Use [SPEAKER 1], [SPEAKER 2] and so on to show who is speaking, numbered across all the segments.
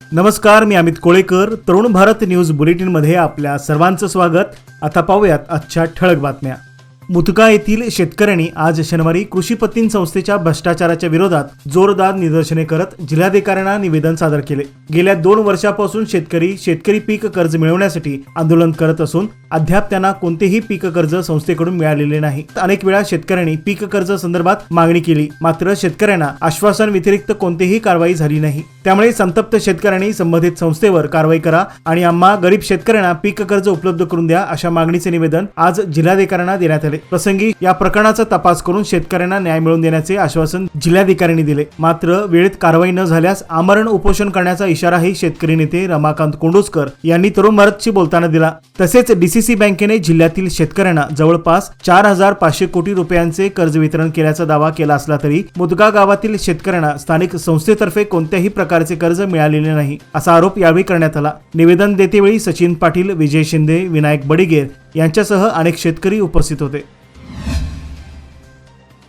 [SPEAKER 1] नमस्कार, मी Amit Kolekar. Tarun Bharat news bulletin मध्ये आपल्या सर्वांचं स्वागत. आता पाहूयात आजच्या ठळक बातम्या. मुतका येथील शेतकऱ्यांनी आज शनिवारी कृषी पत्तीन संस्थेच्या भ्रष्टाचाराच्या विरोधात जोरदार निदर्शने करत जिल्हाधिकाऱ्यांना निवेदन सादर केले. गेल्या 2 वर्षापासून शेतकरी पीक कर्ज मिळवण्यासाठी आंदोलन करत असून अद्याप त्यांना कोणतेही पीक कर्ज संस्थेकडून मिळालेले नाही. अनेक वेळा शेतकऱ्यांनी पीक कर्ज संदर्भात मागणी केली, मात्र शेतकऱ्यांना आश्वासन व्यतिरिक्त कोणतीही कारवाई झाली नाही. त्यामुळे संतप्त शेतकऱ्यांनी संबंधित संस्थेवर कारवाई करा आणि आम्हा गरीब शेतकऱ्यांना पीक कर्ज उपलब्ध करून द्या अशा मागणीचे निवेदन आज जिल्हाधिकाऱ्यांना देण्यात आले. प्रसंगी या प्रकरणाचा तपास करून शेतकऱ्यांना न्याय मिळवून देण्याचे आश्वासन जिल्हाधिकाऱ्यांनी दिले. मात्र वेळेत कारवाई न झाल्यास आमरण उपोषण करण्याचा इशाराही शेतकरी नेते रमाकांत कोंडोस्कर यांनी तरुण भारतशी बोलताना दिला. तसेच डीसीसी बँकेने जिल्ह्यातील शेतकऱ्यांना जवळपास 4,500 कोटी रुपयांचे कर्ज वितरण केल्याचा दावा केला असला तरी मुदगा गावातील शेतकऱ्यांना स्थानिक संस्थेतर्फे कोणत्याही प्रकारचे कर्ज मिळालेले नाही असा आरोप यावेळी करण्यात आला. निवेदन देतेवेळी सचिन पाटील, विजय शिंदे, विनायक बडिगेर यांच्यासह अनेक शेतकरी उपस्थित होते.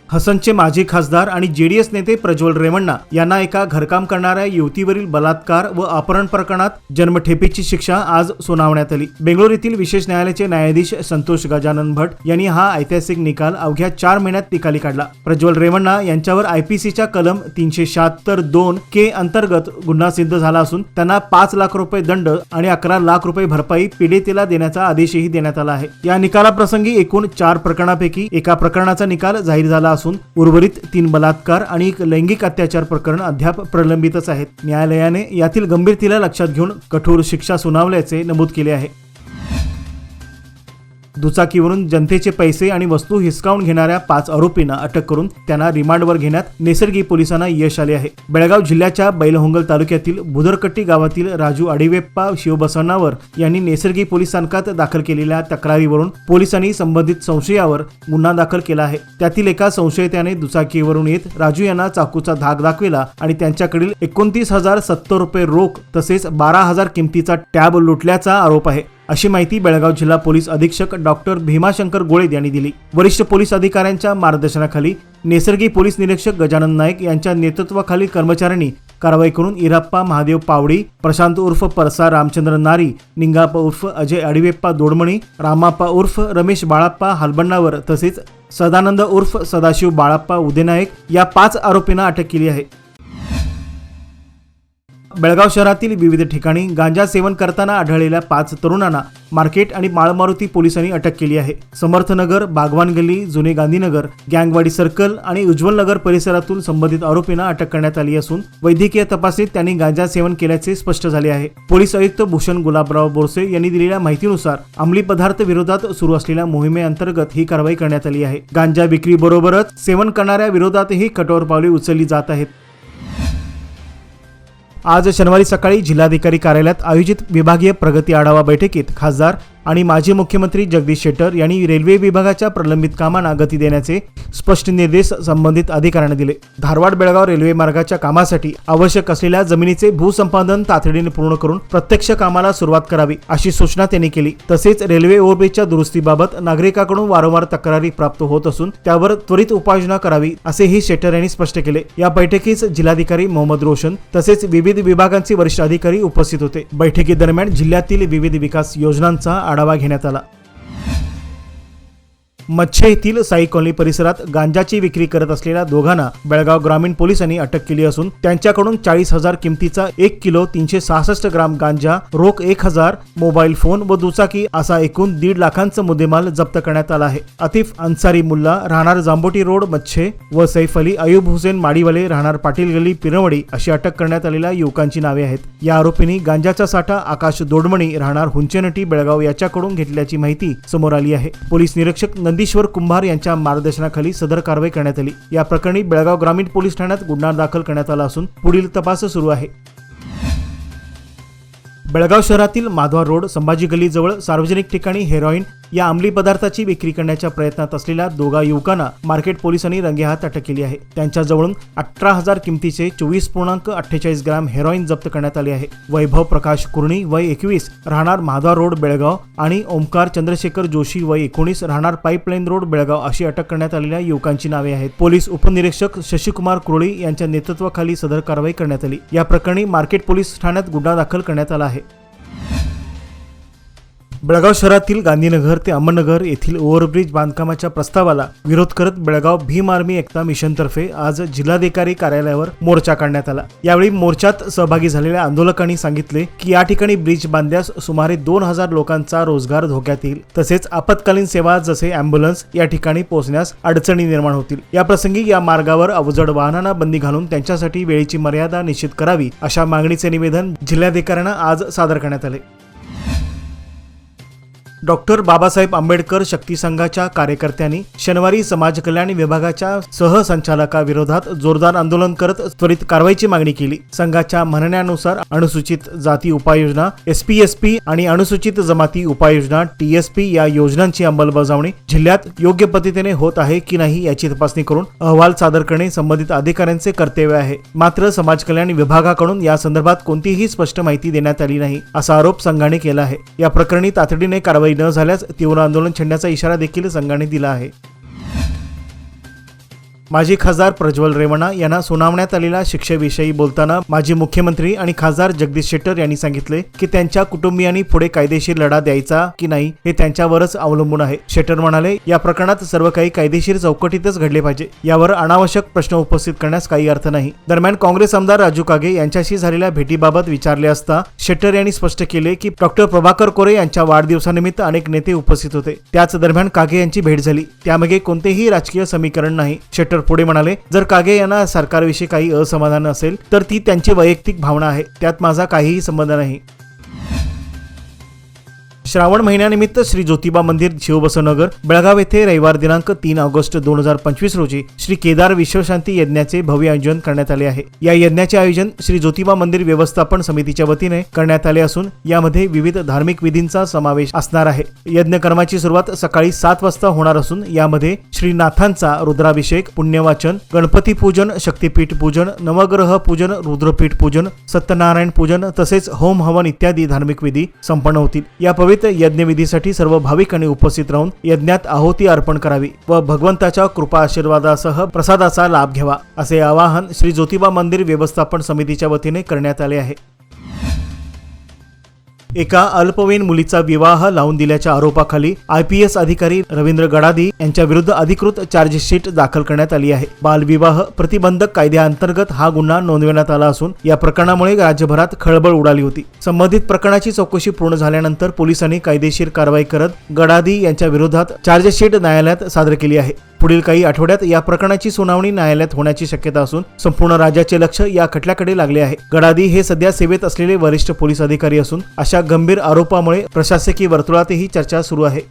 [SPEAKER 1] हसनचे माजी खासदार आणि जेडीएस नेते प्रज्वल रेवण्णा यांना एका घरकाम करणाऱ्या युवतीवरील बलात्कार व अपहरण प्रकरणात जन्मठेपेची शिक्षा आज सुनावण्यात आली. बेंगळुरू येथील विशेष न्यायालयाचे न्यायाधीश संतोष गजानन भट यांनी हा ऐतिहासिक निकाल अवघ्या 4 महिन्यात निकाली काढला. प्रज्वल रेवण्णा यांच्यावर आयपीसीच्या कलम 376(2) के अंतर्गत गुन्हा सिद्ध झाला असून त्यांना 5 लाख रुपये दंड आणि 11 लाख रुपये भरपाई पीडितेला देण्याचा आदेशही देण्यात आला आहे. या निकालाप्रसंगी एकूण 4 प्रकरणापैकी एका प्रकरणाचा निकाल जाहीर झाला असून उर्वरित 3 बलात्कार आणि एक लैंगिक अत्याचार प्रकरण अद्याप प्रलंबितच आहेत. न्यायालयाने यातील गंभीरतेला लक्षात घेऊन कठोर शिक्षा सुनावल्याचे नमूद केले आहे. दुचाकीवरून जनतेचे पैसे आणि वस्तू हिसकावून घेणाऱ्या 5 आरोपींना अटक करून त्यांना रिमांडवर घेण्यात नेसर्गी पोलिसांना यश आले आहे. बेळगाव जिल्ह्याच्या बैलहोंगल तालुक्यातील बुधरकट्टी गावातील राजू अडिवेप्पा शिवबसवण्णावर यांनी नेसर्गी पोलीस स्थानकात दाखल केलेल्या तक्रारीवरून पोलिसांनी संबंधित संशयावर गुन्हा दाखल केला आहे. त्यातील एका संशयिताने दुचाकीवरून येत राजू यांना चाकूचा धाक दाखविला आणि त्यांच्याकडील 29,070 रुपये रोख तसेच 12,000 किमतीचा टॅब लुटल्याचा आरोप आहे, अशी माहिती बेळगाव जिल्हा पोलीस अधीक्षक डॉक्टर भीमाशंकर गोळेद यांनी दिली. वरिष्ठ पोलीस अधिकाऱ्यांच्या मार्गदर्शनाखाली नेसर्गी पोलीस निरीक्षक गजानन नाईक यांच्या नेतृत्वाखाली कर्मचाऱ्यांनी कारवाई करून इराप्पा महादेव पावडी, प्रशांत उर्फ परसा रामचंद्र नारी, निंगाप्पा उर्फ अजय अडिवेप्पा दोडमणी, रामाप्पा उर्फ रमेश बाळाप्पा हलबण्णावर तसेच सदानंद उर्फ सदाशिव बाळाप्पा उदेनायक या 5 आरोपींना अटक केली आहे. बेळगाव शहरातील विविध ठिकाणी गांजा सेवन करताना आढळलेल्या 5 तरुणांना मार्केट आणि माळमारुती पोलिसांनी अटक केली आहे. समर्थनगर, बागवान गल्ली, जुने गांधीनगर, गँगवाडी सर्कल आणि उज्ज्वल नगर परिसरातून संबंधित आरोपींना अटक करण्यात आली असून वैद्यकीय तपासणीत त्यांनी गांजा सेवन केल्याचे स्पष्ट झाले आहे. पोलीस आयुक्त भूषण गुलाबराव बोरसे यांनी दिलेल्या माहितीनुसार अंमली पदार्थ विरोधात सुरू असलेल्या मोहिमेअंतर्गत ही कारवाई करण्यात आली आहे. गांजा विक्री बरोबरच सेवन करणाऱ्या विरोधातही कठोर पावले उचलली जात आहेत. आज शनिवारी सकाळी जिल्हाधिकारी कार्यालयात आयोजित विभागीय प्रगती आढावा बैठकीत खासदार आणि माजी मुख्यमंत्री जगदीश शेट्टर यांनी रेल्वे विभागाच्या प्रलंबित कामांना गती देण्याचे स्पष्ट निर्देश संबंधित अधिकाऱ्यांना दिले. धारवाड बेळगाव रेल्वे मार्गाच्या कामासाठी आवश्यक असलेल्या जमिनीचे भूसंपादन तातडीने पूर्ण करून प्रत्यक्ष कामाला सुरुवात करावी अशी सूचना त्यांनी केली. तसेच रेल्वे ओव्हरब्रिजच्या दुरुस्तीबाबत नागरिकांकडून वारंवार तक्रारी प्राप्त होत असून त्यावर त्वरित उपाययोजना करावी असेही शेट्टर यांनी स्पष्ट केले. या बैठकीस जिल्हाधिकारी मोहम्मद रोशन तसेच विविध विभागांचे वरिष्ठ अधिकारी उपस्थित होते. बैठकीदरम्यान जिल्ह्यातील विविध विकास योजनांचा आढावा घेण्यात आला. मच्छे येथील साई कॉलनी परिसरात गांजाची विक्री करत असलेल्या दोघांना बेळगाव ग्रामीण पोलिसांनी अटक केली असून त्यांच्याकडून 40,000 किमतीचा 1 किलो 366 ग्राम गांजा, रोख 1,000, मोबाईल फोन व दुचाकी असा एकूण 1.5 लाखांचा मुद्देमाल जप्त करण्यात आला आहे. आतिफ अन्सारी मुल्ला राहणार जांबोटी रोड मच्छे व सैफ अली अयूब हुसेन माडीवाले राहणार पाटील गल्ली पिरवडी अशी अटक करण्यात आलेल्या युवकांची नावे आहेत. या आरोपींनी गांजाचा साठा आकाश दोडमणी राहणार हुंचेनटी बेळगाव याच्याकडून घेतल्याची माहिती समोर आली आहे. पोलीस निरीक्षक नंदीश्वर कुंभार यांच्या मार्गदर्शनाखाली सदर कारवाई करण्यात आली. या प्रकरणी बेळगाव ग्रामीण पोलीस ठाण्यात गुन्हा दाखल करण्यात आला असून पुढील तपास सुरू आहे. बेळगाव शहरातील माधवा रोड संभाजी गल्ली जवळ सार्वजनिक ठिकाणी हेरोईन या अंमली पदार्थाची विक्री करण्याच्या प्रयत्नात असलेल्या दोघा युवकांना मार्केट पोलिसांनी रंगेहात अटक केली आहे। त्यांच्याजवळून 18,000 किमतीचे 24.48 ग्रॅम हेरोईन जप्त करण्यात आले आहे। वैभव प्रकाश कुर्णी वय 21 राहणार माधव रोड बेळगाव आणि ओमकार चंद्रशेखर जोशी वय 19 राहणार पाईपलाईन रोड बेळगाव अशी अटक करण्यात आलेल्या युवकांची नावे आहेत। पोलीस उपनिरीक्षक शशिकुमार कुरळी यांच्या नेतृत्वाखाली सदर कारवाई करण्यात आली। या प्रकरणी मार्केट पोलीस ठाण्यात गुन्हा दाखल करण्यात आला आहे। बेळगाव शहरातील गांधीनगर ते अमरनगर येथील ओव्हरब्रिज बांधकामाच्या प्रस्तावाला विरोध करत बेळगाव भीम आर्मी एकता मिशनतर्फे आज जिल्हाधिकारी कार्यालयावर मोर्चा काढण्यात आला। यावेळी मोर्चात सहभागी झालेल्या आंदोलकांनी सांगितले की या ठिकाणी ब्रिज बांधल्यास सुमारे 2,000 लोकांचा रोजगार धोक्यात येईल, तसेच आपत्कालीन सेवा जसे अँब्युलन्स या ठिकाणी पोहोचण्यास अडचणी निर्माण होतील। या प्रसंगी या मार्गावर अवजड वाहनांना बंदी घालून त्यांच्यासाठी वेळेची मर्यादा निश्चित करावी अशा मागणीचे निवेदन जिल्हाधिकाऱ्यांना आज सादर करण्यात आले। डॉक्टर बाबासाहेब आंबेडकर शक्ती संघाच्या कार्यकर्त्यांनी शनिवारी समाज कल्याण विभागाच्या सहसंचालकाविरोधात जोरदार आंदोलन करत त्वरित कारवाईची मागणी केली। संघाच्या म्हणण्यानुसार अनुसूचित जाती उपाययोजना SPSP आणि अनुसूचित जमाती उपाययोजना TSP या योजनांची अंमलबजावणी जिल्ह्यात योग्य पद्धतीने होत आहे की नाही याची तपासणी करून अहवाल सादर करणे संबंधित अधिकाऱ्यांचे कर्तव्य आहे। मात्र समाज कल्याण विभागाकडून या संदर्भात कोणतीही स्पष्ट माहिती देण्यात आली नाही असा आरोप संघाने केला आहे। या प्रकरणी तातडीने कारवाई न झाल्यास तीव्र आंदोलन छेडण्याचा इशारा देखील संघाने दिला आहे। माजी खासदार प्रज्वल रेवणा यांना सुनावण्यात आलेल्या शिक्षेविषयी बोलताना माजी मुख्यमंत्री आणि खासदार जगदीश शेट्टर यांनी सांगितले की त्यांच्या कुटुंबियांनी पुढे कायदेशीर लढा द्यायचा की नाही हे त्यांच्यावरच अवलंबून आहे। शेट्टर म्हणाले, या प्रकरणात सर्व काही कायदेशीर चौकटीतच घडले पाहिजे, यावर अनावश्यक प्रश्न उपस्थित करण्यास काही अर्थ नाही। दरम्यान काँग्रेस आमदार राजू कागे यांच्याशी झालेल्या भेटीबाबत विचारले असता शेट्टर यांनी स्पष्ट केले की डॉक्टर प्रभाकर कोरे यांच्या वाढदिवसानिमित्त अनेक नेते उपस्थित होते, त्याच दरम्यान कागे यांची भेट झाली, त्यामागे कोणतेही राजकीय समीकरण नाही। शेट्टर पुढे म्हणाले, जर कागे यांना सरकारविषयी काही असमाधान असेल तर ती त्यांची वैयक्तिक भावना आहे, त्यात माझा काहीही संबंध नाही। श्रावण महिन्यानिमित्त श्री ज्योतिबा मंदिर शिवबसवनगर बेळगाव येथे रविवार दिनांक 3 ऑगस्ट 2025 रोजी श्री केदार विश्वशांती यज्ञाचे भव्य आयोजन करण्यात आले आहे। या यज्ञाचे आयोजन श्री ज्योतिबा मंदिर व्यवस्थापन समितीच्या वतीने करण्यात आले असून यामध्ये विविध धार्मिक विधींचा समावेश असणार आहे। यज्ञ कर्माची सुरुवात सकाळी 7 वाजता होणार असून यामध्ये श्रीनाथांचा रुद्राभिषेक, पुण्यवाचन, गणपती पूजन, शक्तीपीठ पूजन, नवग्रह पूजन, रुद्रपीठ पूजन, सत्यनारायण पूजन तसेच होम हवन इत्यादी धार्मिक विधी संपन्न होतील। या यज्ञविधीसाठी सर्व भाविकांनी उपस्थित राहून यज्ञात आहुती अर्पण करावी व भगवंताच्या कृपा आशीर्वादासह प्रसादाचा लाभ घ्यावा असे आवाहन श्री ज्योतिबा मंदिर व्यवस्थापन समितीच्या वतीने करण्यात आले आहे। एका अल्पवयीन मुलीचा विवाह लावून दिल्याच्या आरोपाखाली IPS अधिकारी रवींद्र गडादी यांच्या विरुद्ध अधिकृत चार्जशीट दाखल करण्यात आली आहे। बालविवाह प्रतिबंधक कायद्याअंतर्गत हा गुन्हा नोंदवण्यात आला असून या प्रकरणामुळे राज्यभरात खळबळ उडाली होती। संबंधित प्रकरणाची चौकशी पूर्ण झाल्यानंतर पोलिसांनी कायदेशीर कारवाई करत गडादी यांच्या विरोधात चार्जशीट न्यायालयात सादर केली आहे। पुढील काही आठवड्यात या प्रकरणाची सुनावणी न्यायालयात होण्याची शक्यता असून संपूर्ण राज्याचे लक्ष या खटल्याकडे लागले आहे। गडादी हे सध्या सेवेत असलेले वरिष्ठ पोलीस अधिकारी असून अशा गंभीर आरोपामुळे प्रशासकीय वर्तुळातही चर्चा सुरू आहे।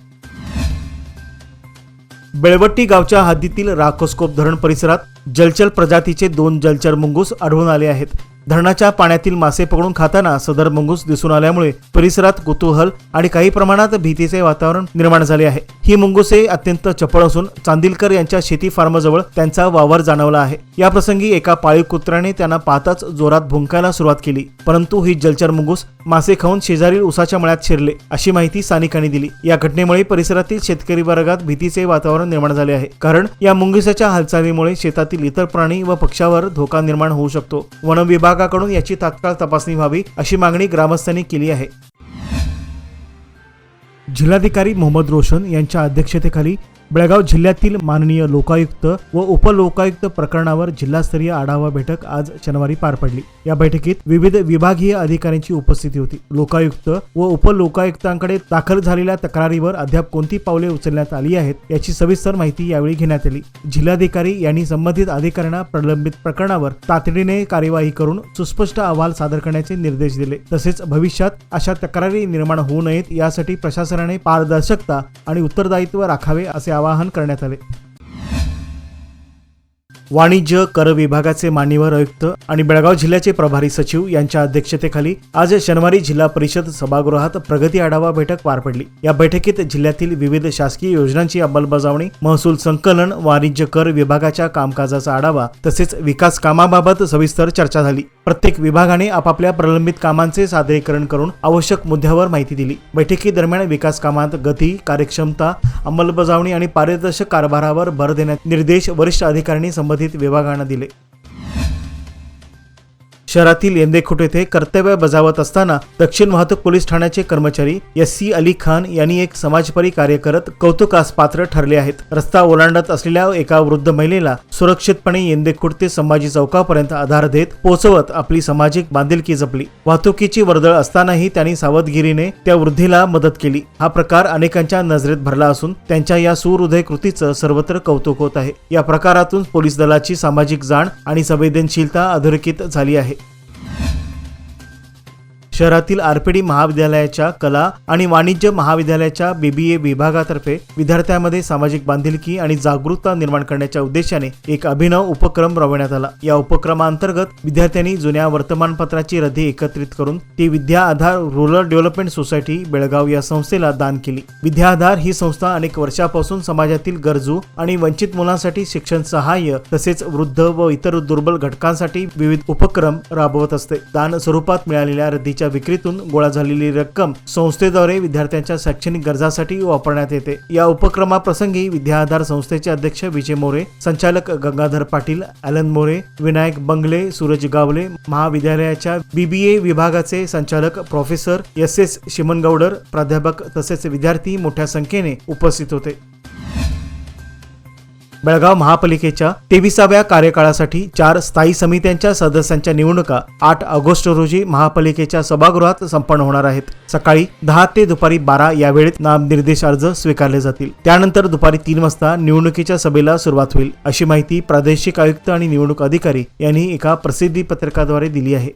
[SPEAKER 1] बेळवट्टी गावच्या हद्दीतील राकोस्कोप धरण परिसरात जलचर प्रजातीचे 2 जलचर मुंगूस आढळून आले आहेत। धरणाच्या पाण्यातील मासे पकडून खाताना सदर मुंगूस दिसून आल्यामुळे परिसरात कुतूहल आणि काही प्रमाणात भीतीचे वातावरण निर्माण झाले आहे। ही मुंगुसे अत्यंत चपळ असून चांदिलकर यांच्या शेती फार्मजवळ त्यांचा वावर जाणवला आहे। या प्रसंगी एका पाळीव कुत्र्याने त्यांना पाहताच जोरात भुंकायला सुरुवात केली, परंतु ही जलचर मुंगूस मासे खाऊन शेजारील उसाच्या मळ्यात शिरले अशी माहिती स्थानिकांनी दिली। या घटनेमुळे परिसरातील शेतकरी वर्गात भीतीचे वातावरण निर्माण झाले आहे, कारण या मुंगुसाच्या हालचालीमुळे शेतातील इतर प्राणी व पक्ष्यावर धोका निर्माण होऊ शकतो। वन विभागाकडून याची तात्काळ तपासणी व्हावी अशी मागणी ग्रामस्थांनी केली आहे। जिल्हाधिकारी मोहम्मद रोशन यांच्या अध्यक्षतेखाली बेळगाव जिल्ह्यातील माननीय लोकायुक्त व उपलोकायुक्त प्रकरणावर जिल्हास्तरीय आढावा बैठक आज शनिवारी पार पडली। या बैठकीत विविध विभागीय अधिकाऱ्यांची उपस्थिती होती। लोकायुक्त व उपलोकायुक्तांकडे दाखल झालेल्या तक्रारीवर अद्याप कोणती पावले उचलण्यात आली आहेत याची सविस्तर माहिती यावेळी घेण्यात आली। जिल्हाधिकारी यांनी संबंधित अधिकाऱ्यांना प्रलंबित प्रकरणावर तातडीने कार्यवाही करून सुस्पष्ट अहवाल सादर करण्याचे निर्देश दिले। तसेच भविष्यात अशा तक्रारी निर्माण होऊ नयेत यासाठी प्रशासनाने पारदर्शकता आणि उत्तरदायित्व राखावे असे आवाहन करण्यात आले। वाणिज्य कर विभागाचे मान्यवर आयुक्त आणि बेळगाव जिल्ह्याचे प्रभारी सचिव यांच्या अध्यक्षतेखाली आज शनिवारी जिल्हा परिषद सभागृहात प्रगती आढावा बैठक पार पडली। या बैठकीत जिल्ह्यातील विविध शासकीय योजनांची अंमलबजावणी, महसूल संकलन, वाणिज्य कर विभागाच्या कामकाजाचा आढावा तसेच विकास कामाबाबत सविस्तर चर्चा झाली। प्रत्येक विभागाने आपापल्या प्रलंबित कामांचे सादरीकरण करून आवश्यक मुद्द्यावर माहिती दिली। बैठकीदरम्यान विकास कामात गती, कार्यक्षमता, अंमलबजावणी आणि पारदर्शक कारभारावर भर देण्याचे निर्देश वरिष्ठ अधिकाऱ्यांनी संबंधित विभागांना दिले। शहरातील येंदेखुट येथे कर्तव्य बजावत असताना दक्षिण वाहतूक पोलीस ठाण्याचे कर्मचारी एस.सी. अली खान यांनी एक समाजपरी कार्य करत कौतुकास पात्र ठरले आहेत। रस्ता ओलांडत असलेल्या एका वृद्ध महिलेला सुरक्षितपणे येंदेखुट ते संभाजी चौकापर्यंत आधार देत पोहोचवत आपली सामाजिक बांधिलकी जपली। वाहतुकीची वर्दळ असतानाही त्यांनी सावधगिरीने त्या वृद्धीला मदत केली। हा प्रकार अनेकांच्या नजरेत भरला असून त्यांच्या या सुहृदय कृतीचं सर्वत्र कौतुक होत आहे। या प्रकारातून पोलीस दलाची सामाजिक जाण आणि संवेदनशीलता अधोरेखित झाली आहे। शहरातील आरपीडी महाविद्यालयाच्या कला आणि वाणिज्य महाविद्यालयाच्या BBA विभागातर्फे विद्यार्थ्यांमध्ये सामाजिक बांधिलकी आणि जागरूकता निर्माण करण्याच्या उद्देशाने एक अभिनव उपक्रम राबवण्यात आला। या उपक्रमांतर्गत विद्यार्थ्यांनी जुन्या वर्तमानपत्राची रद्दी एकत्रित करून ती विद्या आधार रूरल डेव्हलपमेंट सोसायटी बेळगाव या संस्थेला दान केली। विद्या आधार ही संस्था अनेक वर्षापासून समाजातील गरजू आणि वंचित मुलांसाठी शिक्षण सहाय्य तसेच वृद्ध व इतर दुर्बल घटकांसाठी विविध उपक्रम राबवत असते। दान स्वरूपात मिळालेल्या रद्दीच्या विक्रीतून गोळा झालेली रक्कम संस्थेद्वारे विद्यार्थ्यांच्या शैक्षणिक गरजासाठी वापरण्यात येते। या उपक्रमाप्रसंगी विद्या आधार संस्थेचे अध्यक्ष विजय मोरे, संचालक गंगाधर पाटील, ॲलन मोरे, विनायक बंगले, सूरज गावले, महाविद्यालयाच्या BBA विभागाचे संचालक प्रोफेसर S.S. शिमनगौडर, प्राध्यापक तसेच विद्यार्थी मोठ्या संख्येने उपस्थित होते। बेळगाव महापालिकेच्या 23व्या कार्यकाळासाठी 4 स्थायी समित्यांच्या सदस्यांच्या निवडणुका 8 ऑगस्ट रोजी महापालिकेच्या सभागृहात संपन्न होणार आहेत। सकाळी 10 ते दुपारी 12 या वेळेत नामनिर्देश अर्ज स्वीकारले जातील। त्यानंतर दुपारी 3 वाजता निवडणुकीच्या सभेला सुरुवात होईल, अशी माहिती प्रादेशिक आयुक्त आणि निवडणूक अधिकारी यांनी एका प्रसिद्धी पत्रकाद्वारे दिली आहे।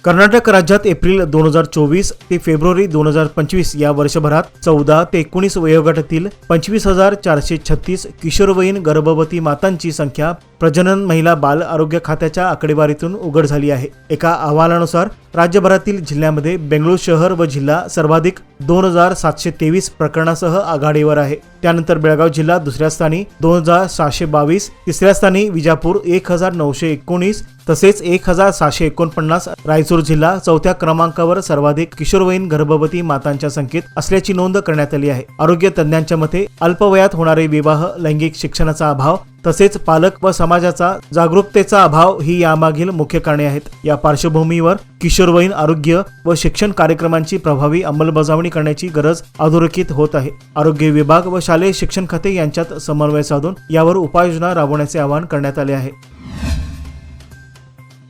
[SPEAKER 1] कर्नाटक राज्यात एप्रिल 2024 ते फेब्रुवारी 2025 या वर्षभरात 14 ते 19 वयोगटातील 25,436 किशोरवयीन गर्भवती मातांची संख्या प्रजनन महिला बाल आरोग्य खात्याच्या आकडेवारीतून उघड झाली आहे। एका अहवालानुसार राज्यभरातील जिल्ह्यामध्ये बेंगळूर शहर व जिल्हा सर्वाधिक 2,723 प्रकरणासह आघाडीवर आहे। त्यानंतर बेळगाव जिल्हा दुसऱ्या स्थानी 2,622, तिसऱ्या स्थानी विजापूर 1,919 तसेच 1,649, रायचूर जिल्हा चौथ्या क्रमांकावर सर्वाधिक किशोरवयीन गर्भवती मातांच्या संख्येत असल्याची नोंद करण्यात आली आहे। आरोग्य तज्ञांच्या मते अल्पवयात होणारे विवाह, लैंगिक शिक्षणाचा अभाव तसेच पालक व समाजाचा जागरूकतेचा अभाव ही यामागील मुख्य कारणे आहेत। या पार्श्वभूमीवर किशोरवयीन आरोग्य व शिक्षण कार्यक्रमांची प्रभावी अंमलबजावणी करण्याची गरज अधोरेखित होत आहे। आरोग्य विभाग व शालेय शिक्षण खाते यांच्यात समन्वय साधून यावर उपाययोजना राबवण्याचे आवाहन करण्यात आले आहे।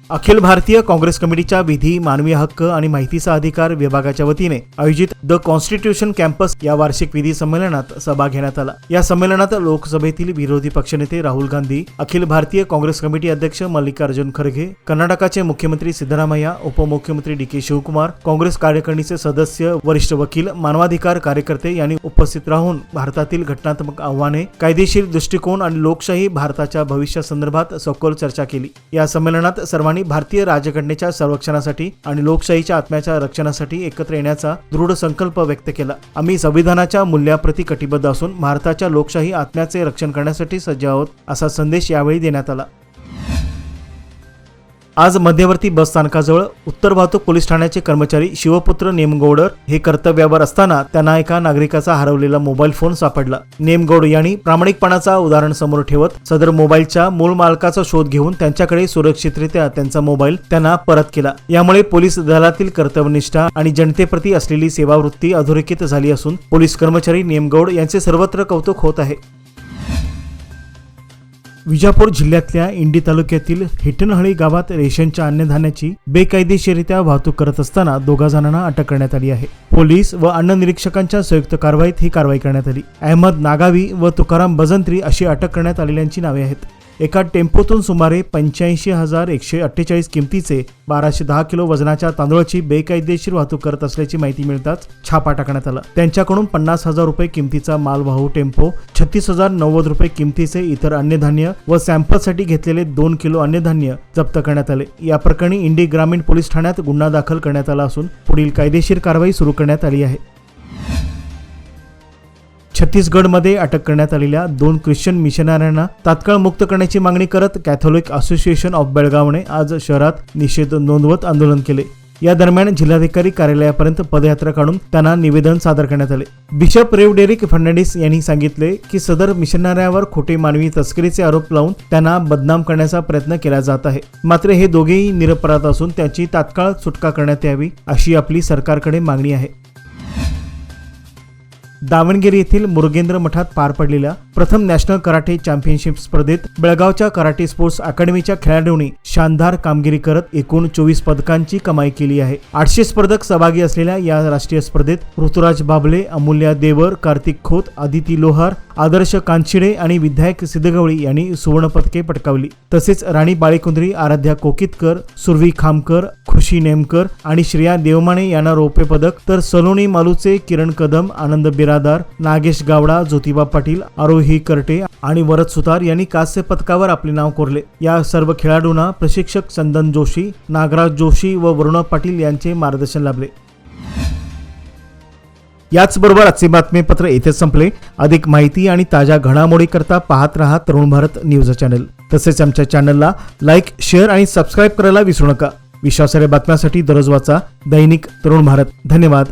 [SPEAKER 1] अखिल भारतीय काँग्रेस कमिटीच्या विधी, मानवी हक्क आणि माहितीचा अधिकार विभागाच्या वतीने आयोजित द कॉन्स्टिट्यूशन कॅम्पस या वार्षिक विधी संमेलनात सभा घेण्यात आला। या संमेलनात लोकसभेतील विरोधी पक्षनेते राहुल गांधी, अखिल भारतीय काँग्रेस कमिटी अध्यक्ष मल्लिकार्जुन खरगे, कर्नाटकाचे मुख्यमंत्री सिद्धरामय्या, उपमुख्यमंत्री D.K. शिवकुमार, काँग्रेस कार्यकारिणीचे सदस्य, वरिष्ठ वकील, मानवाधिकार कार्यकर्ते यांनी उपस्थित राहून भारतातील घटनात्मक आव्हाने, कायदेशीर दृष्टिकोन आणि लोकशाही भारताच्या भविष्यासंदर्भात सखोल चर्चा केली। या संमेलनात सर्वांनी भारतीय राज्यघटनेच्या संरक्षणासाठी आणि लोकशाहीच्या आत्म्याच्या रक्षणासाठी एकत्र येण्याचा दृढ संकल्प व्यक्त केला। आम्ही संविधानाच्या मूल्याप्रती कटिबद्ध असून भारताच्या लोकशाही आत्म्याचे रक्षण करण्यासाठी सज्ज आहोत, असा संदेश यावेळी देण्यात आला। आज मध्यवर्ती बस स्थानकाजवळ उत्तर वाहतूक पोलीस ठाण्याचे कर्मचारी शिवपुत्र नेमगौडर हे कर्तव्यावर असताना त्यांना एका नागरिकाचा हरवलेला मोबाईल फोन सापडला। नेमगौड यांनी प्रामाणिकपणाचा उदाहरण समोर ठेवत सदर मोबाईलच्या मूळ मालकाचा शोध घेऊन त्यांच्याकडे सुरक्षितरित्या त्यांचा मोबाईल त्यांना परत केला। यामुळे पोलीस दलातील कर्तव्यनिष्ठा आणि जनतेप्रती असलेली सेवावृत्ती अधोरेखित झाली असून पोलीस कर्मचारी नेमगौड यांचे सर्वत्र कौतुक होत आहे। विजापूर जिल्ह्यातल्या इंडी तालुक्यातील हिटनहळी गावात रेशनच्या अन्नधान्याची बेकायदेशीररित्या वाहतूक करत असताना 2 जणांना अटक करण्यात आली आहे। पोलीस व अन्न निरीक्षकांच्या संयुक्त कारवाईत ही कारवाई करण्यात आली। अहमद नागावी व तुकाराम बजंत्री अशी अटक करण्यात आलेल्यांची नावे आहेत। एका टेम्पोतून सुमारे 85,148 किमतीचे 1210 किलो वजनाच्या तांदूळाची बेकायदेशीर वाहतूक करत असल्याची माहिती मिळताच छापा टाकण्यात आला। त्यांच्याकडून 50,000 रुपये किमतीचा मालवाहू टेम्पो, 36,090 रुपये किमतीचे इतर अन्नधान्य व सॅम्पलसाठी घेतलेले 2 किलो अन्नधान्य जप्त करण्यात आले। या प्रकरणी इंडी ग्रामीण पोलीस ठाण्यात गुन्हा दाखल करण्यात आला असून पुढील कायदेशीर कारवाई सुरू करण्यात आली आहे। छत्तीसगडमध्ये अटक करण्यात आलेल्या 2 ख्रिश्चन मिशनऱ्यांना तात्काळ मुक्त करण्याची मागणी करत कॅथोलिक असोसिएशन ऑफ बेळगावने आज शहरात निषेध नोंदवत आंदोलन केले। या दरम्यान जिल्हाधिकारी कार्यालयापर्यंत पदयात्रा काढून त्यांना निवेदन सादर करण्यात आले। बिशप रेव डेरिक फर्नांडिस यांनी सांगितले की सदर मिशनऱ्यांवर खोटे मानवी तस्करीचे आरोप लावून त्यांना बदनाम करण्याचा प्रयत्न केला जात आहे। मात्र हे दोघेही निरपराध असून त्यांची तात्काळ सुटका करण्यात यावी अशी आपली सरकारकडे मागणी आहे। दावणगेरे येथील मुरुगेंद्र मठात पार पडलेल्या प्रथम नॅशनल कराटे चॅम्पियनशिप स्पर्धेत बेळगावच्या कराटे स्पोर्ट्स अकॅडमीच्या खेळाडूंनी शानदार कामगिरी करत एकूण 24 पदकांची कमाई केली आहे। 800 स्पर्धक सहभागी असलेल्या या राष्ट्रीय स्पर्धेत ऋतुराज बाबले, अमूल्या देवर, कार्तिक खोत, आदिती लोहार, आदर्श कांचिडे आणि विधायक सिद्धगवळी यांनी सुवर्ण पदके पटकावली। तसेच राणी बाळेकुंद्री, आराध्या कोकितकर, सुरवी खामकर, खुशी नेमकर आणि श्रेया देवमाने यांना रौप्य पदक, तर सलोनी मालूचे, किरण कदम, आनंद बिरादार, नागेश गावडा, ज्योतिबा पाटील, आरोही करटे आणि वरद सुतार यांनी कांस्य पदकावर आपले नाव कोरले। या सर्व खेळाडूंना प्रशिक्षक चंदन जोशी, नागराज जोशी व वरुण पाटील यांचे मार्गदर्शन लाभले। याचबरोबर आजचे बातमीपत्र येथे संपले। अधिक माहिती आणि ताज्या घडामोडी करता पाहत रहा तरुण भारत न्यूज चॅनल। तसेच आमच्या चॅनलला लाईक, शेअर आणि सबस्क्राईब करायला विसरू नका। विश्वासार्ह बातम्यांसाठी दररोज वाचा दैनिक तरुण भारत। धन्यवाद।